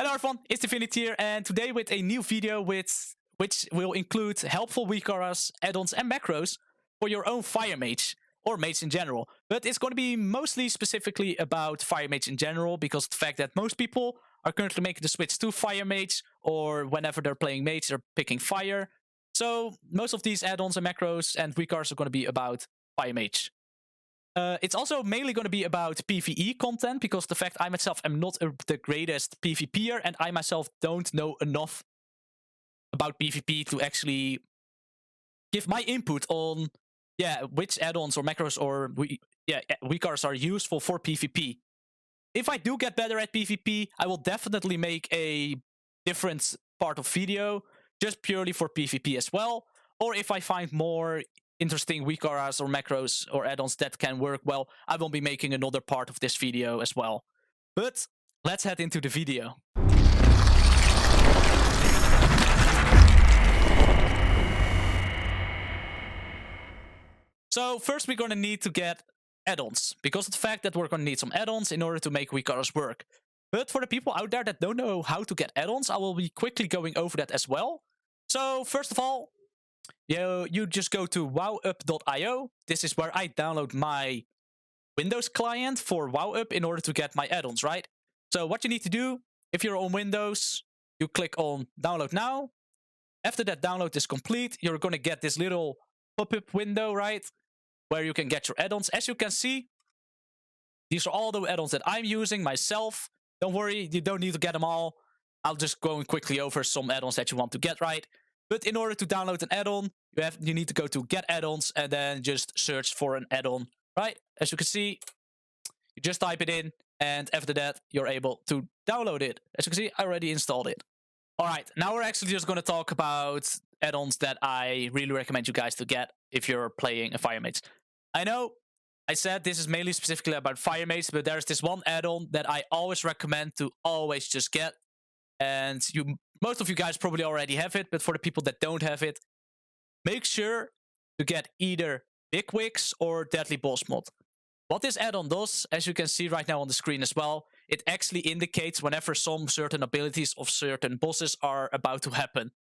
Hello everyone, it's Divinity here, and today with a new video which will include helpful Weakauras, add-ons and macros for your own Fire Mage, or Mage in general. But it's going to be mostly specifically about Fire Mage in general, because of the fact that most people are currently making the switch to Fire Mage, or whenever they're playing Mage, they're picking Fire. So most of these add-ons and macros and Weakauras are going to be about Fire Mage. It's also mainly going to be about PVE content, because the fact I myself am not the greatest PvPer, and I myself don't know enough about PvP to actually give my input on, which add-ons or macros or Weakauras are useful for PvP. If I do get better at PvP, I will definitely make a different part of video, just purely for PvP as well. Or if I find more interesting Weakauras or macros or add-ons that can work well, I will be making another part of this video as well. But let's head into the video. So first we're going to need to get add-ons, because of the fact that we're going to need some add-ons in order to make Weakauras work. But for the people out there that don't know how to get add-ons, I will be quickly going over that as well. So first of all, you just go to wowup.io. This is where I download my Windows client for WowUp in order to get my add-ons, right? So what you need to do, if you're on Windows, you click on download now. After that download is complete, you're going to get this little pop-up window, right? Where you can get your add-ons. As you can see, these are all the add-ons that I'm using myself. Don't worry, you don't need to get them all. I'll just go quickly over some add-ons that you want to get, right? But in order to download an add-on, you need to go to get add-ons and then just search for an add-on, right? As you can see, you just type it in, and after that, you're able to download it. As you can see, I already installed it. All right, now we're actually just going to talk about add-ons that I really recommend you guys to get if you're playing a Fire Mage. I know I said this is mainly specifically about Fire Mage, but there's this one add-on that I always recommend to always just get. And most of you guys probably already have it, but for the people that don't have it, make sure to get either Bigwigs or Deadly Boss Mod. What this add-on does, as you can see right now on the screen as well, it actually indicates whenever some certain abilities of certain bosses are about to happen.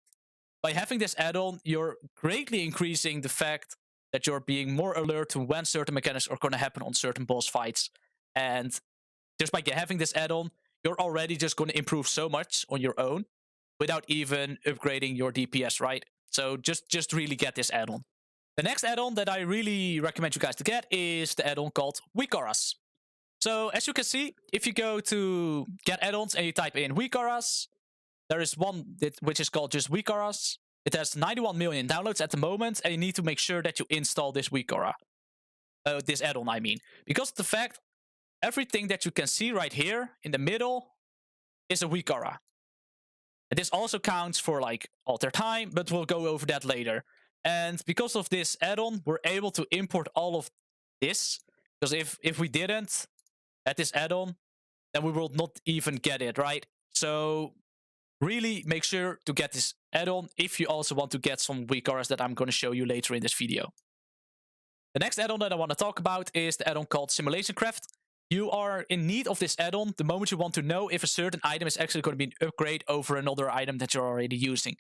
By having this add-on, you're greatly increasing the fact that you're being more alert to when certain mechanics are going to happen on certain boss fights. And just by having this add-on, you're already just going to improve so much on your own without even upgrading your DPS, right? So just really get this add-on. The next add-on that I really recommend you guys to get is the add-on called Weakauras. So as you can see, if you go to get add-ons and you type in Weakauras, there is one which is called just Weakauras. It has 91 million downloads at the moment, and you need to make sure that you install this Weakaura. This add-on, I mean. Because of the fact, everything that you can see right here in the middle is a Weakaura. And this also counts for like alter time, but we'll go over that later. And because of this add-on, we're able to import all of this. Because if we didn't add this add-on, then we will not even get it, right? So really make sure to get this add-on if you also want to get some Weakauras that I'm going to show you later in this video. The next add-on that I want to talk about is the add-on called Simulationcraft. You are in need of this add-on the moment you want to know if a certain item is actually going to be an upgrade over another item that you're already using.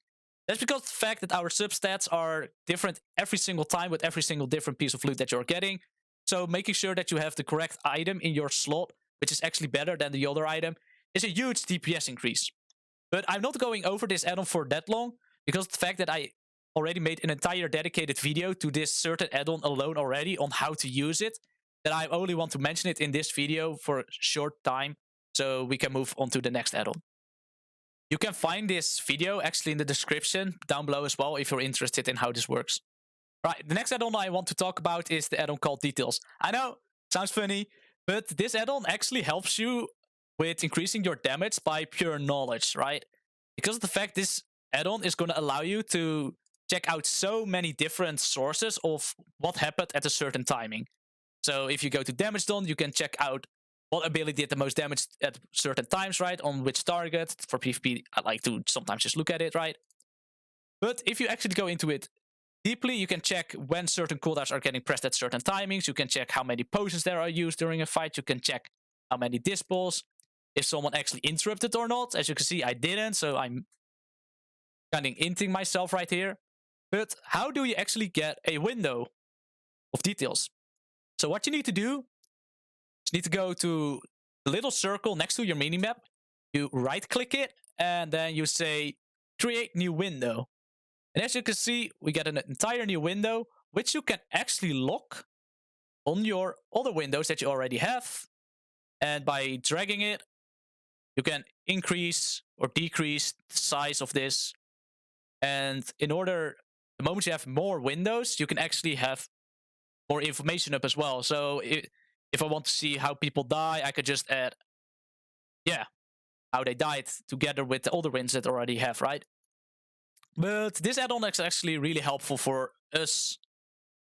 That's because of the fact that our substats are different every single time with every single different piece of loot that you're getting. So making sure that you have the correct item in your slot, which is actually better than the other item, is a huge DPS increase. But I'm not going over this add-on for that long, because of the fact that I already made an entire dedicated video to this certain add-on alone already on how to use it, that I only want to mention it in this video for a short time, so we can move on to the next add-on. You can find this video actually in the description down below as well if you're interested in how this works. Right, the next add-on I want to talk about is the add-on called Details. I know, sounds funny, but this add-on actually helps you with increasing your damage by pure knowledge, right? Because of the fact this add-on is going to allow you to check out so many different sources of what happened at a certain timing. So if you go to damage done, you can check out what ability did the most damage at certain times, right? On which target. For PvP, I like to sometimes just look at it, right? But if you actually go into it deeply, you can check when certain cooldowns are getting pressed at certain timings. You can check how many potions there are used during a fight. You can check how many dispels. if someone actually interrupted or not. As you can see, I didn't, so I'm kind of inting myself right here. But how do you actually get a window of details? So what you need to do is you need to go to the little circle next to your minimap. You right-click it, and then you say, create new window. And as you can see, we get an entire new window, which you can actually lock on your other windows that you already have. And by dragging it, you can increase or decrease the size of this. And in order, the moment you have more windows, you can actually have more information up as well. So if I want to see how people die, I could just add, yeah, how they died together with the other wins that I already have, right? But this add-on is actually really helpful for us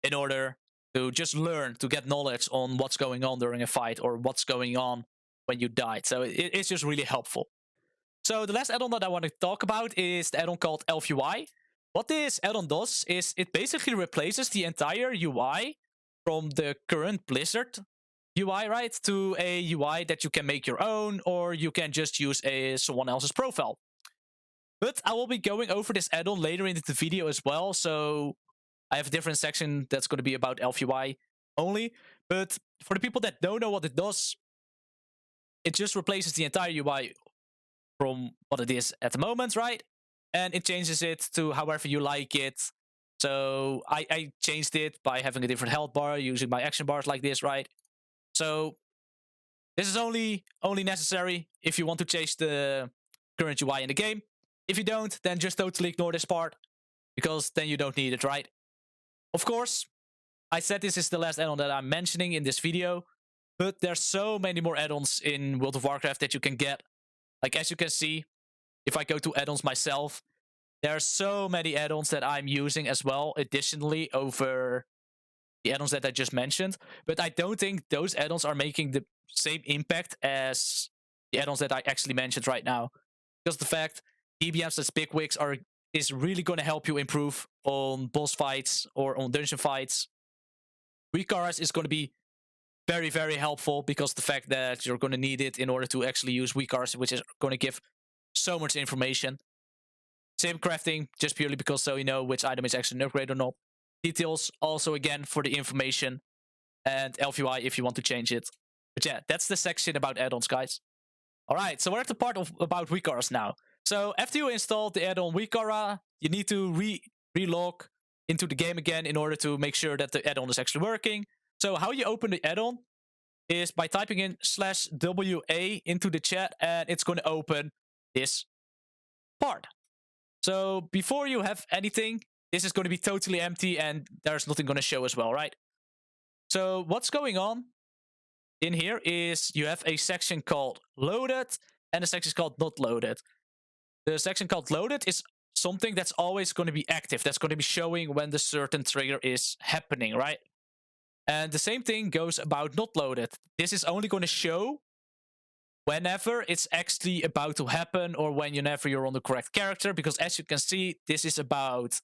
in order to just learn, to get knowledge on what's going on during a fight or what's going on when you died. So it's just really helpful. So the last add-on that I want to talk about is the add-on called Elvui. What this add-on does is it basically replaces the entire UI from the current Blizzard UI, right, to a UI that you can make your own, or you can just use someone else's profile. But I will be going over this add-on later in the video as well, so I have a different section that's going to be about Elvui only. But for the people that don't know what it does, it just replaces the entire UI from what it is at the moment, right? And it changes it to however you like it. So I changed it by having a different health bar, using my action bars like this, right? So this is only necessary if you want to change the current UI in the game. If you don't, then just totally ignore this part, because then you don't need it, right? Of course, I said this is the last add-on that I'm mentioning in this video, but there's so many more add-ons in World of Warcraft that you can get. Like, as you can see, if I go to add-ons myself, there are so many add-ons that I'm using as well, additionally, over the add-ons that I just mentioned. But I don't think those add-ons are making the same impact as the add-ons that I actually mentioned right now. Because the fact DBMs as Bigwigs is really going to help you improve on boss fights or on dungeon fights. Weakauras is going to be very, very helpful, because the fact that you're going to need it in order to actually use Weakauras, which is going to give so much information. Same crafting, just purely because so you know which item is actually an upgrade or not. Details, also again for the information. And Elvui if you want to change it. But yeah, that's the section about add-ons, guys. Alright, so we're at the part about Weakauras now. So after you install the add-on Weakaura, you need to relog into the game again in order to make sure that the add-on is actually working. So how you open the add-on is by typing in /WA into the chat, and it's going to open this part. So before you have anything, this is going to be totally empty and there's nothing going to show as well, right? So what's going on in here is you have a section called loaded and a section called not loaded. The section called loaded is something that's always going to be active. That's going to be showing when the certain trigger is happening, right? And the same thing goes about not loaded. This is only going to show whenever it's actually about to happen, or whenever you're on the correct character, because as you can see, this is about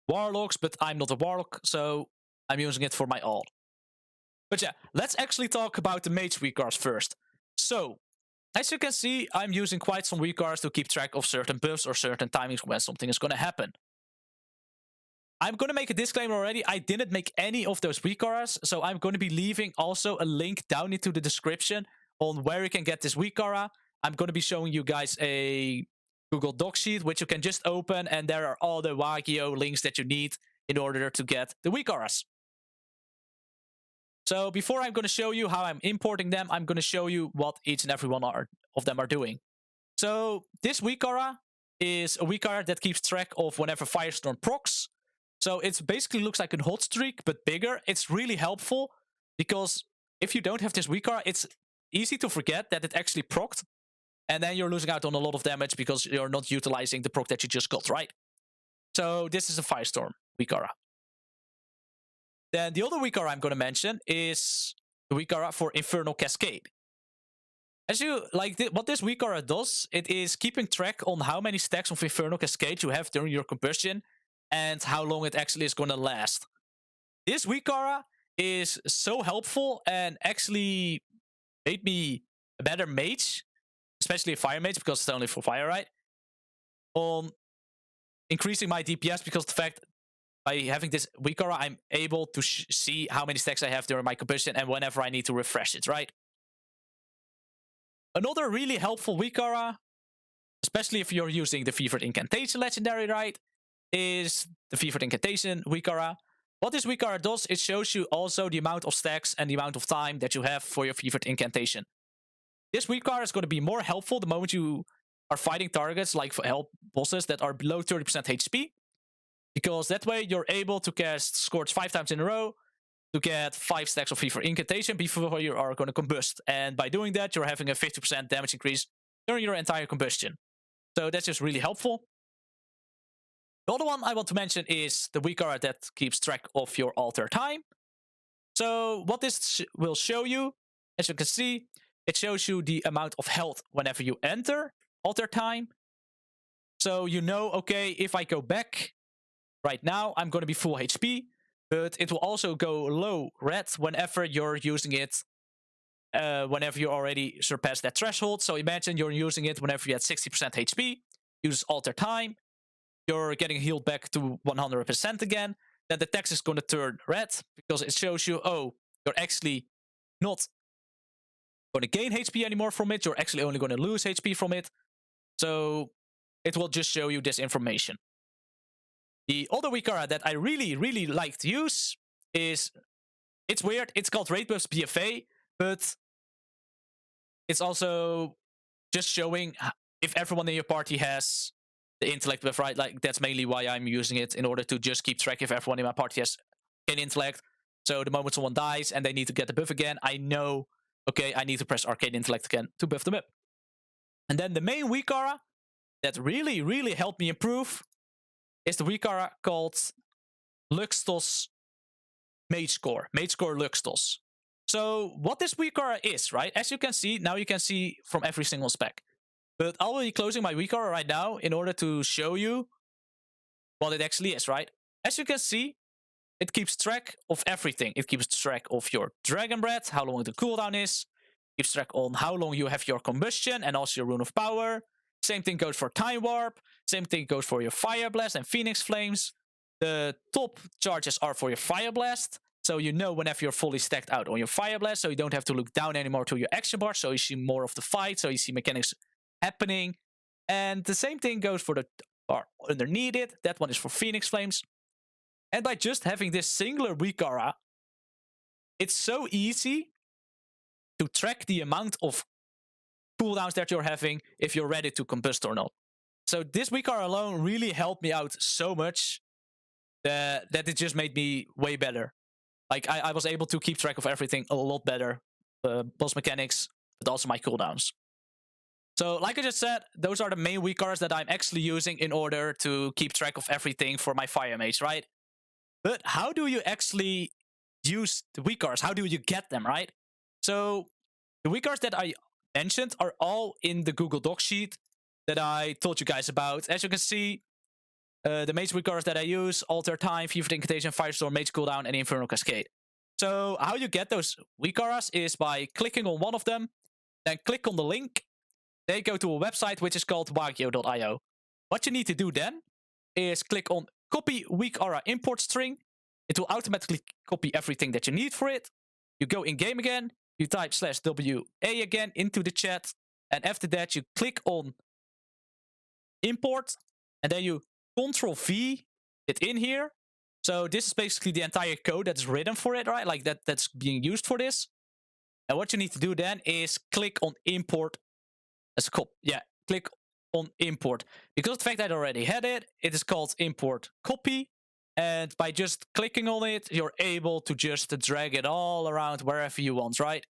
warlocks, but I'm not a warlock, so I'm using it for my alt. But yeah, let's actually talk about the Mage Weakauras first. So, as you can see, I'm using quite some Weakauras to keep track of certain buffs or certain timings when something is going to happen. I'm going to make a disclaimer already. I didn't make any of those Weakauras, so I'm going to be leaving also a link down into the description on where you can get this Weakaura. I'm going to be showing you guys a Google Doc sheet, which you can just open, and there are all the Wagio links that you need in order to get the Weakauras. So before I'm going to show you how I'm importing them, I'm going to show you what each and every one of them are doing. So this Weakaura is a Weakaura that keeps track of whenever Firestorm procs. So it basically looks like a hot streak, but bigger. It's really helpful, because if you don't have this Weakaura, it's easy to forget that it actually procced. And then you're losing out on a lot of damage because you're not utilizing the proc that you just got, right? So this is a Firestorm Weakaura. Then the other Weakaura I'm going to mention is the Weakaura for Infernal Cascade. As you like, what this Weakaura does, it is keeping track on how many stacks of Infernal Cascade you have during your combustion and how long it actually is going to last. This Weakaura is so helpful and actually made me a better mage, especially a fire mage because it's only for fire, right? On increasing my DPS because of the fact by having this Weakauras, I'm able to see how many stacks I have during my combustion and whenever I need to refresh it, right? Another really helpful Weakauras, especially if you're using the Fevered Incantation legendary, right, is the Fevered Incantation Weakauras. What this Weakauras does, it shows you also the amount of stacks and the amount of time that you have for your Fevered Incantation. This Weakauras is going to be more helpful the moment you are fighting targets like for help bosses that are below 30% HP. Because that way you're able to cast Scourge 5 times in a row to get 5 stacks of Fevered Incantation before you are going to combust. And by doing that, you're having a 50% damage increase during your entire combustion. So that's just really helpful. The other one I want to mention is the Weakauras that keeps track of your altar time. So what this will show you, as you can see, it shows you the amount of health whenever you enter altar time. So you know, okay, if I go back right now, I'm going to be full HP, but it will also go low red whenever you're using it, whenever you already surpass that threshold. So imagine you're using it whenever you're at 60% HP, use altar time, you're getting healed back to 100% again, then the text is going to turn red because it shows you, oh, you're actually not going to gain HP anymore from it, you're actually only going to lose HP from it. So it will just show you this information. The other Weakauras that I really, really like to use is, it's weird, it's called Raid Buffs BFA, but it's also just showing if everyone in your party has the intellect buff, right? Like, that's mainly why I'm using it, in order to just keep track if everyone in my party has an intellect. So the moment someone dies and they need to get the buff again, I know, okay, I need to press Arcane Intellect again to buff them up. And then the main Weakauras that really, really helped me improve is the Weakauras called Luxtos Mage Core Luxtos. So what this Weakauras is, right? As you can see, now you can see from every single spec. But I will be closing my Weakauras right now in order to show you what it actually is, right? As you can see, it keeps track of everything. It keeps track of your Dragon Breath, how long the cooldown is. It keeps track on how long you have your combustion and also your Rune of Power. Same thing goes for Time Warp. Same thing goes for your Fire Blast and Phoenix Flames. The top charges are for your Fire Blast. So you know whenever you're fully stacked out on your Fire Blast, so you don't have to look down anymore to your action bar, so you see more of the fight, so you see mechanics happening. And the same thing goes for the bar underneath it. That one is for Phoenix Flames. And by just having this singular Weakauras, it's so easy to track the amount of cooldowns that you're having if you're ready to combust or not. So this Weakauras alone really helped me out so much that it just made me way better. Like, I was able to keep track of everything a lot better. Boss mechanics, but also my cooldowns. So, like I just said, those are the main Weakauras that I'm actually using in order to keep track of everything for my Fire Mage, right? But how do you actually use the Weakauras? How do you get them, right? So, the Weakauras that I mentioned are all in the Google Doc sheet that I told you guys about. As you can see, the Mage Weakauras that I use: Alter Time, Fevered Incantation, Firestorm, Mage Cooldown, and Infernal Cascade. So how you get those Weakauras is by clicking on one of them, then click on the link. They go to a website which is called wagio.io. What you need to do then is click on Copy Weakauras Import String. It will automatically copy everything that you need for it. You go in game again, you type /WA again into the chat, and after that you click on Import, and then you Ctrl-V it in here. So this is basically the entire code that's written for it, right? Like that's being used for this. And what you need to do then is click on Import as a copy. Yeah, click on Import. Because of the fact that I already had it, it is called Import Copy. And by just clicking on it, you're able to just drag it all around wherever you want, right?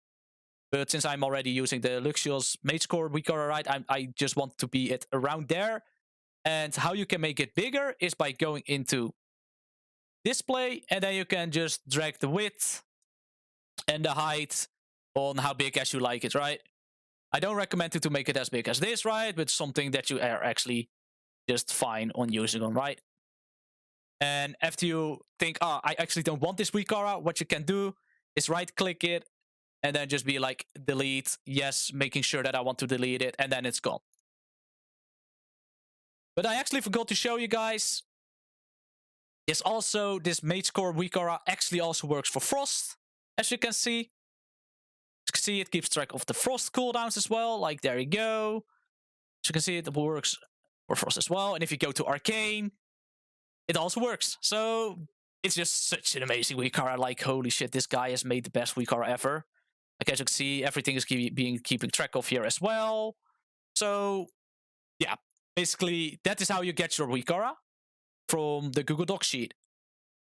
But since I'm already using the Luxtos Mage Core Weakauras, right, I just want to be it around there. And how you can make it bigger is by going into Display, and then you can just drag the width and the height on how big as you like it, right? I don't recommend you to make it as big as this, right? But something that you are actually just fine on using on, right? And after you think, oh, I actually don't want this Weakauras, what you can do is right-click it, and then just be like, delete, yes, making sure that I want to delete it, and then it's gone. But I actually forgot to show you guys. Yes, also, this Mage Cooldown Weakauras actually also works for Frost, as you can see. As you can see, it keeps track of the Frost cooldowns as well. Like, there you go. As you can see, it works for Frost as well. And if you go to Arcane, it also works. So, it's just such an amazing Weakauras. Like, holy shit, this guy has made the best Weakauras ever. Like, as you can see, everything is keeping track of here as well. So, yeah, basically, that is how you get your Weakauras from the Google Docs sheet.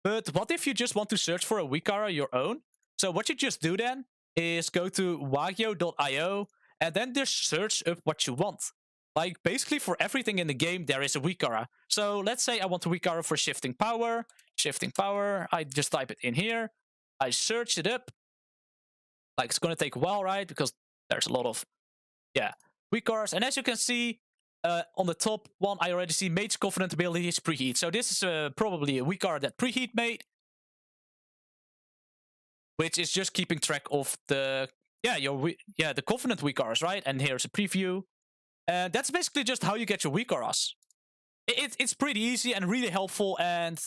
But what if you just want to search for a Weakauras your own? So what you just do then is go to wagyo.io and then just search up what you want. Like, basically for everything in the game, there is a Weakauras. So let's say I want a Weakauras for Shifting Power. Shifting Power, I just type it in here. I search it up. Like, it's going to take a while, right? Because there's a lot of, Weakauras. And as you can see, on the top one, I already see Mage Covenant ability is preheat. So this is probably a Weakauras that preheat made, which is just keeping track of the the Covenant Weakauras, right? And here's a preview. That's basically just how you get your Weakauras. It's pretty easy and really helpful, and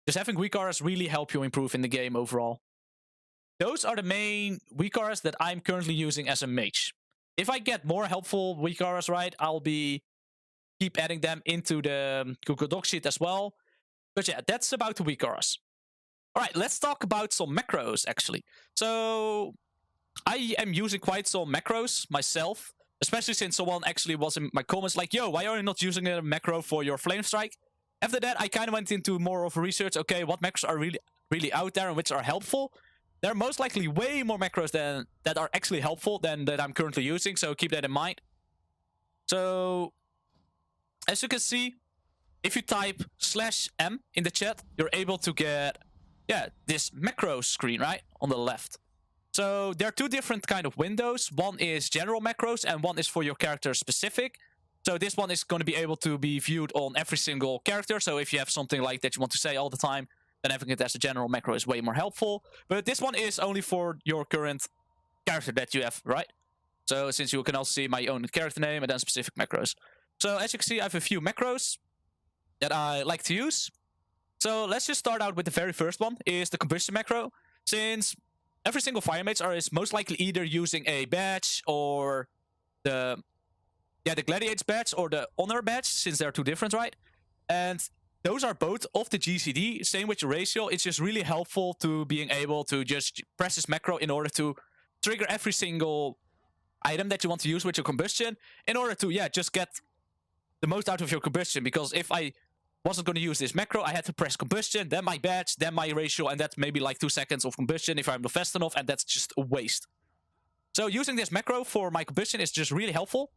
just having Weakauras really help you improve in the game overall. Those are the main Weakauras that I'm currently using as a mage. If I get more helpful Weakauras, right, I'll keep adding them into the Google Docs sheet as well. But yeah, that's about the Weakauras. Alright, let's talk about some macros, actually. So, I am using quite some macros myself, especially since someone actually was in my comments like, yo, why are you not using a macro for your Flamestrike? After that, I kind of went into more of a research, okay, what macros are really out there and which are helpful. There are most likely way more macros that are actually helpful than that I'm currently using, so keep that in mind. So, as you can see, if you type /m in the chat, you're able to get, this macro screen, right, on the left. So, there are two different kind of windows. One is general macros, and one is for your character specific. So, this one is going to be able to be viewed on every single character. So, if you have something like that you want to say all the time, then having it as a general macro is way more helpful. But this one is only for your current character that you have, right? So since you can also see my own character name and then specific macros. So as you can see, I have a few macros that I like to use. So let's just start out with the very first one, is the Combustion Macro. Since every single fire mage is most likely either using a badge or the Gladiator's badge or the Honor badge, since they're two different, right? And those are both of the GCD, same with the ratio. It's just really helpful to being able to just press this macro in order to trigger every single item that you want to use with your combustion in order to, just get the most out of your combustion. Because if I wasn't going to use this macro, I had to press combustion, then my badge, then my ratio, and that's maybe like 2 seconds of combustion if I'm not fast enough, and that's just a waste. So using this macro for my combustion is just really helpful.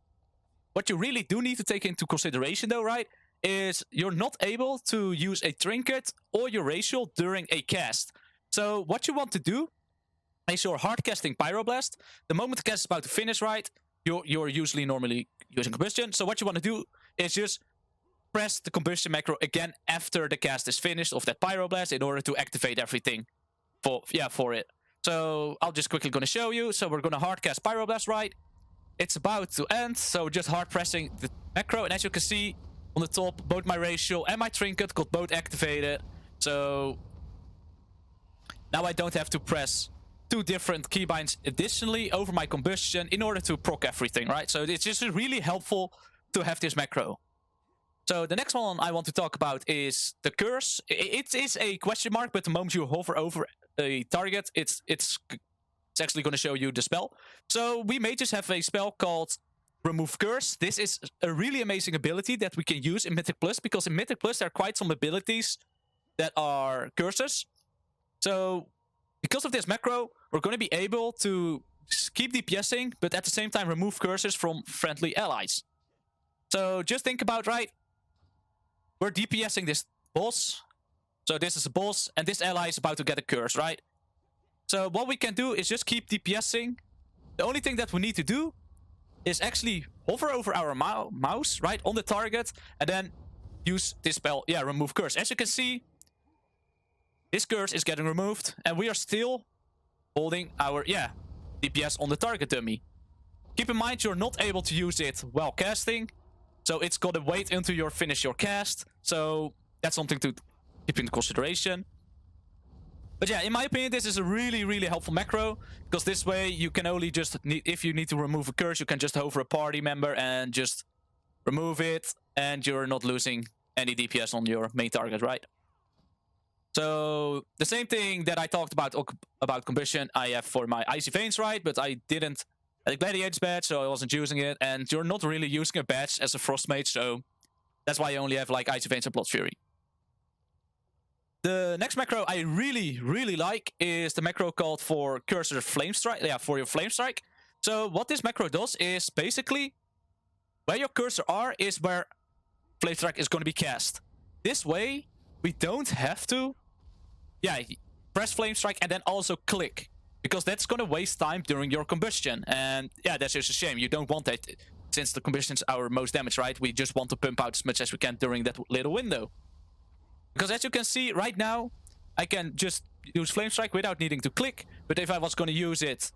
What you really do need to take into consideration though, right, is you're not able to use a trinket or your ratio during a cast. So what you want to do is you're hard casting Pyroblast. The moment the cast is about to finish, right, you're usually normally using combustion. So what you want to do is just press the Combustion Macro again after the cast is finished of that Pyroblast in order to activate everything for it. So I'm just quickly going to show you. So we're going to hard cast Pyroblast, right? It's about to end, so just hard pressing the macro, and as you can see on the top, both my ratio and my trinket got both activated. So now I don't have to press 2 different keybinds additionally over my combustion in order to proc everything, right? So it's just really helpful to have this macro. So the next one I want to talk about is the curse. It is a question mark, but the moment you hover over a target, it's actually going to show you the spell. So we may just have a spell called Remove Curse. This is a really amazing ability that we can use in Mythic Plus, because in Mythic Plus there are quite some abilities that are curses. So because of this macro, we're going to be able to keep DPSing, but at the same time remove curses from friendly allies. So just think about, right, we're DPSing this boss. So this is a boss, and this ally is about to get a curse, right? So what we can do is just keep DPSing. The only thing that we need to do is actually hover over our mouse, right, on the target, and then use this spell, remove curse. As you can see, this curse is getting removed, and we are still holding our, DPS on the target dummy. Keep in mind, you're not able to use it while casting, so it's gonna wait until you finish your cast. So that's something to keep in consideration. But yeah, in my opinion, this is a really helpful macro, because this way you can only just if you need to remove a curse, you can just hover a party member and just remove it, and you're not losing any DPS on your main target, right? So the same thing that I talked about Combustion, I have for my Icy Veins, right? But I didn't have the Gladiator's badge, so I wasn't using it. And you're not really using a badge as a Frost Mage, so that's why I only have like Icy Veins and Blood Fury. The next macro I really like is the macro called for Cursor Flamestrike. Yeah, for your Flamestrike. So what this macro does is basically where your cursor are is where Flamestrike is going to be cast. This way, we don't have to, press Flamestrike and then also click, because that's going to waste time during your combustion. And yeah, that's just a shame. You don't want that, since the combustion is our most damage, right? We just want to pump out as much as we can during that little window. Because as you can see right now, I can just use Flamestrike without needing to click. But if I was going to use it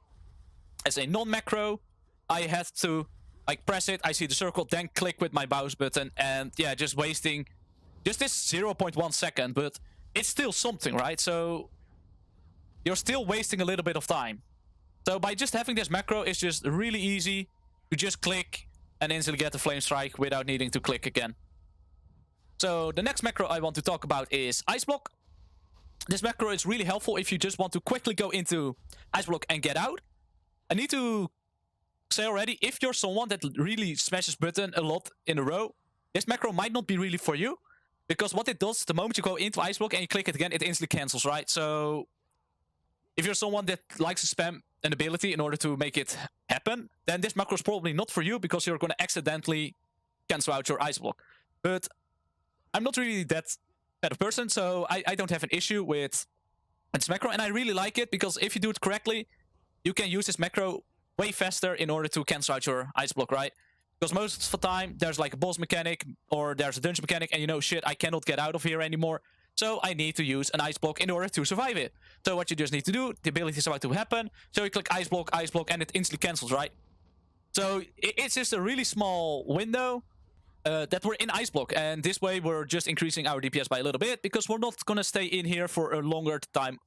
as a non-macro, I had to like press it, I see the circle, then click with my mouse button. And yeah, just wasting just this 0.1 second. But it's still something, right? So you're still wasting a little bit of time. So by just having this macro, it's just really easy to just click and instantly get the Flamestrike without needing to click again. So the next macro I want to talk about is Iceblock. This macro is really helpful if you just want to quickly go into Iceblock and get out. I need to say already, if you're someone that really smashes button a lot in a row, this macro might not be really for you. Because what it does, the moment you go into Iceblock and you click it again, it instantly cancels, right? So if you're someone that likes to spam an ability in order to make it happen, then this macro is probably not for you, because you're going to accidentally cancel out your Iceblock. But I'm not really that kind of person, so I don't have an issue with this macro, and I really like it, because if you do it correctly, you can use this macro way faster in order to cancel out your Iceblock, right? Because most of the time, there's like a boss mechanic, or there's a dungeon mechanic, and you know, shit, I cannot get out of here anymore, so I need to use an Iceblock in order to survive it. So what you just need to do, the ability is about to happen, so you click Iceblock, and it instantly cancels, right? So it's just a really small window that we're in Iceblock, and this way we're just increasing our DPS by a little bit, because we're not gonna stay in here for a longer time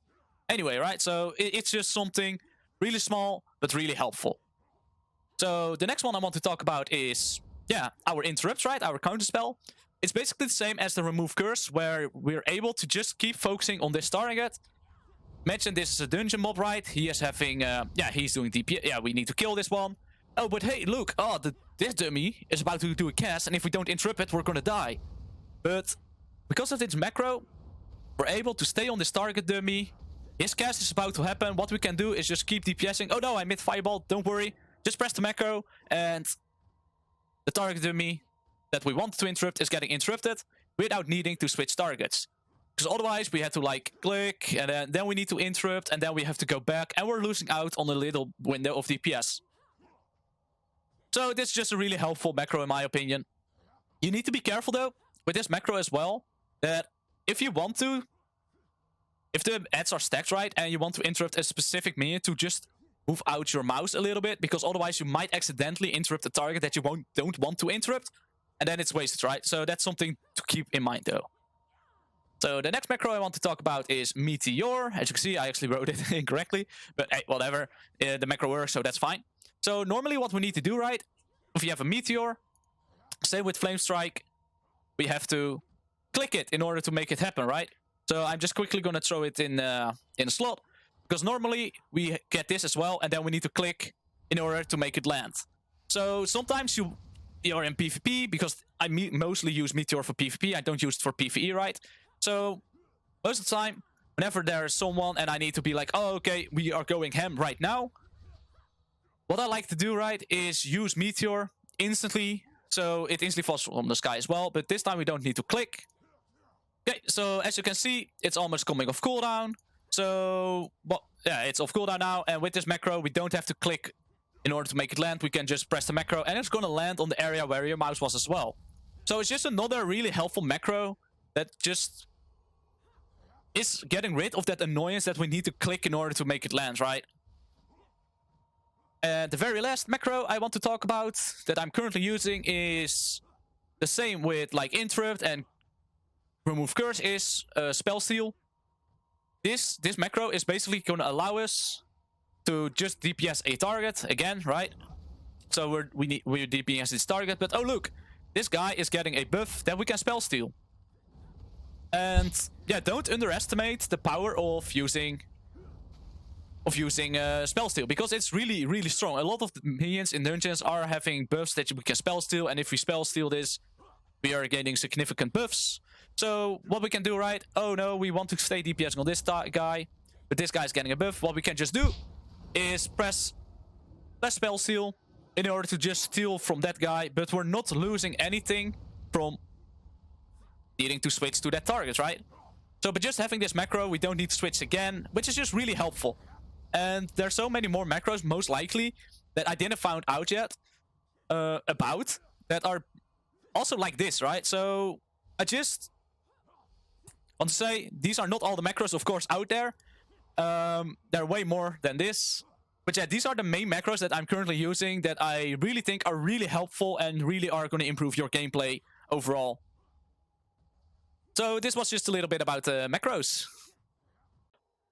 anyway, right? So it's just something really small, but really helpful. So the next one I want to talk about is, our interrupts, right? Our counterspell. It's basically the same as the remove curse, where we're able to just keep focusing on this target. Imagine this is a dungeon mob, right? He is having, he's doing DPS. Yeah, we need to kill this one. Oh, but hey, look, this dummy is about to do a cast, and if we don't interrupt it, we're gonna die. But because of this macro, we're able to stay on this target dummy. His cast is about to happen. What we can do is just keep DPSing. Oh no, I mid fireball, don't worry. Just press the macro, and the target dummy that we want to interrupt is getting interrupted without needing to switch targets. Because otherwise, we had to like click, and then we need to interrupt, and then we have to go back, and we're losing out on a little window of DPS. So this is just a really helpful macro in my opinion. You need to be careful though with this macro as well, that if you want to, if the adds are stacked right and you want to interrupt a specific minion, to just move out your mouse a little bit, because otherwise you might accidentally interrupt a target that you don't want to interrupt, and then it's wasted, right? So that's something to keep in mind though. So the next macro I want to talk about is Meteor. As you can see, I actually wrote it incorrectly, but hey, whatever. The macro works, so that's fine. So normally what we need to do, right, if you have a Meteor, say with Flamestrike, we have to click it in order to make it happen, right? So I'm just quickly going to throw it in a slot, because normally we get this as well, and then we need to click in order to make it land. So sometimes you're in PvP, because I mostly use Meteor for PvP, I don't use it for PvE, right? So most of the time, whenever there's someone and I need to be like, oh, okay, we are going ham right now, what I like to do, right, is use Meteor instantly, so it instantly falls from the sky as well, but this time we don't need to click. Okay, so as you can see, it's almost coming off cooldown. So, well, yeah, it's off cooldown now, and with this macro, we don't have to click in order to make it land. We can just press the macro, and it's gonna land on the area where your mouse was as well. So it's just another really helpful macro that just is getting rid of that annoyance that we need to click in order to make it land, right? And the very last macro I want to talk about that I'm currently using is the same with like Interrupt and Remove Curse is Spellsteal. This macro is basically going to allow us to just DPS a target again, right? So we're DPS this target, but oh look, this guy is getting a buff that we can Spellsteal. And yeah, don't underestimate the power of using Spellsteal, because it's really strong. A lot of the minions in dungeons are having buffs that we can Spellsteal, and if we Spellsteal this, we are gaining significant buffs. So what we can do, right? Oh no, we want to stay DPSing on this guy, but this guy's getting a buff. What we can just do is press Spellsteal in order to just steal from that guy, but we're not losing anything from needing to switch to that target, right? So by just having this macro, we don't need to switch again, which is just really helpful. And there's so many more macros, most likely, that I didn't found out yet about, that are also like this, right? So I just want to say, these are not all the macros, of course, out there. There are way more than this. But yeah, these are the main macros that I'm currently using that I really think are really helpful and really are going to improve your gameplay overall. So this was just a little bit about macros.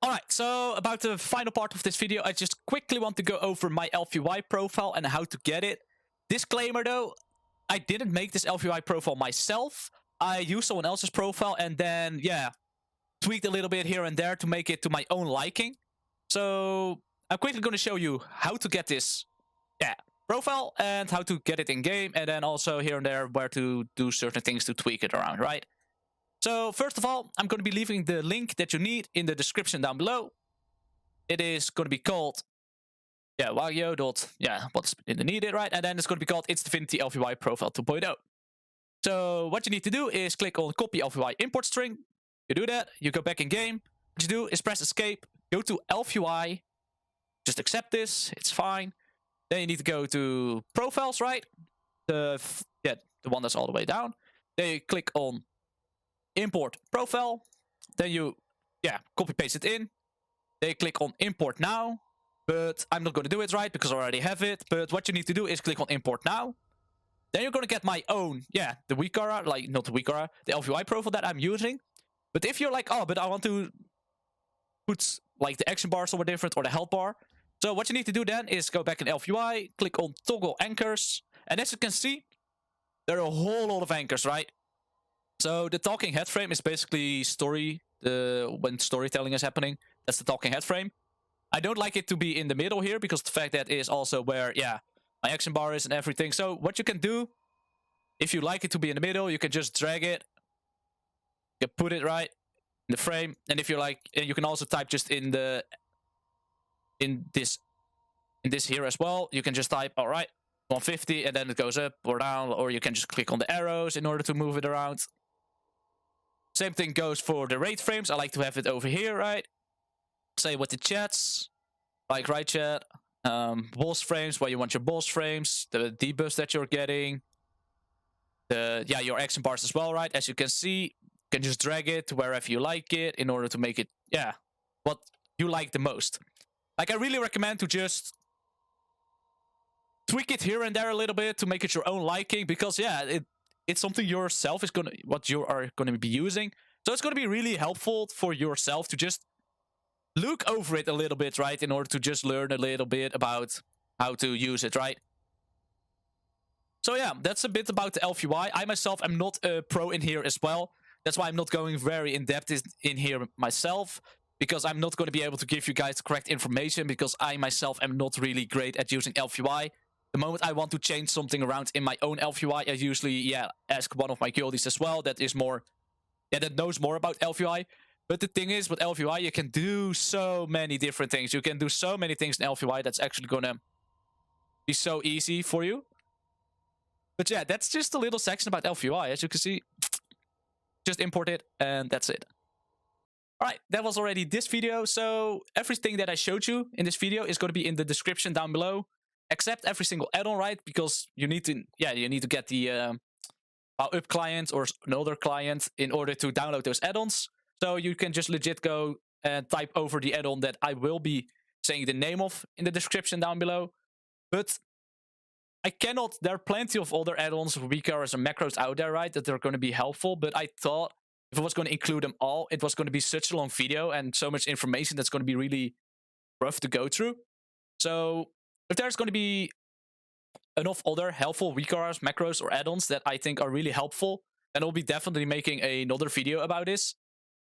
Alright, so about the final part of this video, I just quickly want to go over my Elvui profile and how to get it. Disclaimer though, I didn't make this Elvui profile myself. I used someone else's profile and then, yeah, tweaked a little bit here and there to make it to my own liking. So I'm quickly going to show you how to get this profile and how to get it in game, and then also here and there where to do certain things to tweak it around, right? So first of all, I'm going to be leaving the link that you need in the description down below. It is going to be called what's needed, right? And then it's going to be called It's Divinity Elvui Profile 2.0. So what you need to do is click on copy Elvui import string. You do that, you go back in game. What you do is press escape, go to Elvui, just accept this, it's fine. Then you need to go to profiles, right? The one that's all the way down. Then you click on import profile. Then you copy paste it in. Then you click on import now. But I'm not going to do it, right? Because I already have it. But what you need to do is click on import now. Then you're going to get my own, the Weakauras, like not the Weakauras, the Elvui profile that I'm using. But if you're like, oh, but I want to put like the action bar somewhere different or the health bar. So what you need to do then is go back in Elvui, click on toggle anchors. And as you can see, there are a whole lot of anchors, right? So the talking head frame is basically when storytelling is happening. That's the talking head frame. I don't like it to be in the middle here because the fact that is also where, my action bar is and everything. So what you can do, if you like it to be in the middle, you can just drag it. You can put it right in the frame. And if you like, you can also type just in this here as well. You can just type, all right, 150, and then it goes up or down, or you can just click on the arrows in order to move it around. Same thing goes for the rate frames. I like to have it over here, right? Say with the chats, like right chat, boss frames, where you want your boss frames, the debuffs that you're getting, your action bars as well, right? As you can see, you can just drag it to wherever you like it in order to make it, what you like the most. Like, I really recommend to just tweak it here and there a little bit to make it your own liking, because it's something yourself is what you are gonna be using. So it's gonna be really helpful for yourself to just look over it a little bit, right? In order to just learn a little bit about how to use it, right? So yeah, that's a bit about the Elvui. I myself am not a pro in here as well. That's why I'm not going very in-depth in here myself, because I'm not going to be able to give you guys the correct information, because I myself am not really great at using Elvui. The moment I want to change something around in my own Elvui, I usually, ask one of my guildies as well that is more, that knows more about Elvui. But the thing is, with Elvui, you can do so many different things. You can do so many things in Elvui that's actually going to be so easy for you. But yeah, that's just a little section about Elvui. As you can see, just import it, and that's it. Alright, that was already this video. So everything that I showed you in this video is going to be in the description down below. Except every single add-on, right? Because you need to, get the up client or another client in order to download those add-ons. So you can just legit go and type over the add-on that I will be saying the name of in the description down below. But I cannot, there are plenty of other add-ons, Weakauras and macros out there, right, that are going to be helpful, but I thought if I was going to include them all, it was going to be such a long video and so much information that's going to be really rough to go through. So if there's going to be enough other helpful Weakauras, macros, or add-ons that I think are really helpful, then I'll be definitely making another video about this.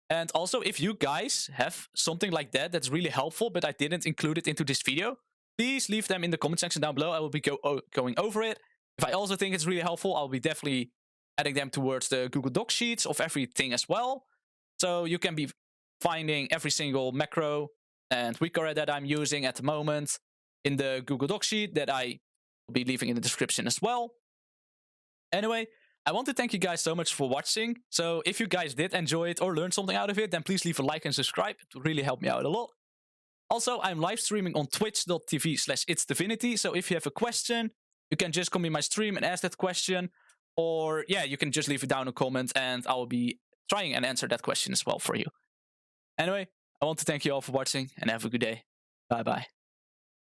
And also, if you guys have something like that that's really helpful, but I didn't include it into this video, please leave them in the comment section down below. I will be going over it. If I also think it's really helpful, I'll be definitely adding them towards the Google Doc sheets of everything as well. So you can be finding every single macro and Weakauras that I'm using at the moment in the Google Doc sheet that I will be leaving in the description as well. Anyway, I want to thank you guys so much for watching. So if you guys did enjoy it or learn something out of it, then please leave a like and subscribe. It would really help me out a lot. Also, I'm live streaming on twitch.tv/itsdivinity. So if you have a question, you can just come in my stream and ask that question. Or yeah, you can just leave it down a comment and I will be trying and answer that question as well for you. Anyway, I want to thank you all for watching and have a good day. Bye bye.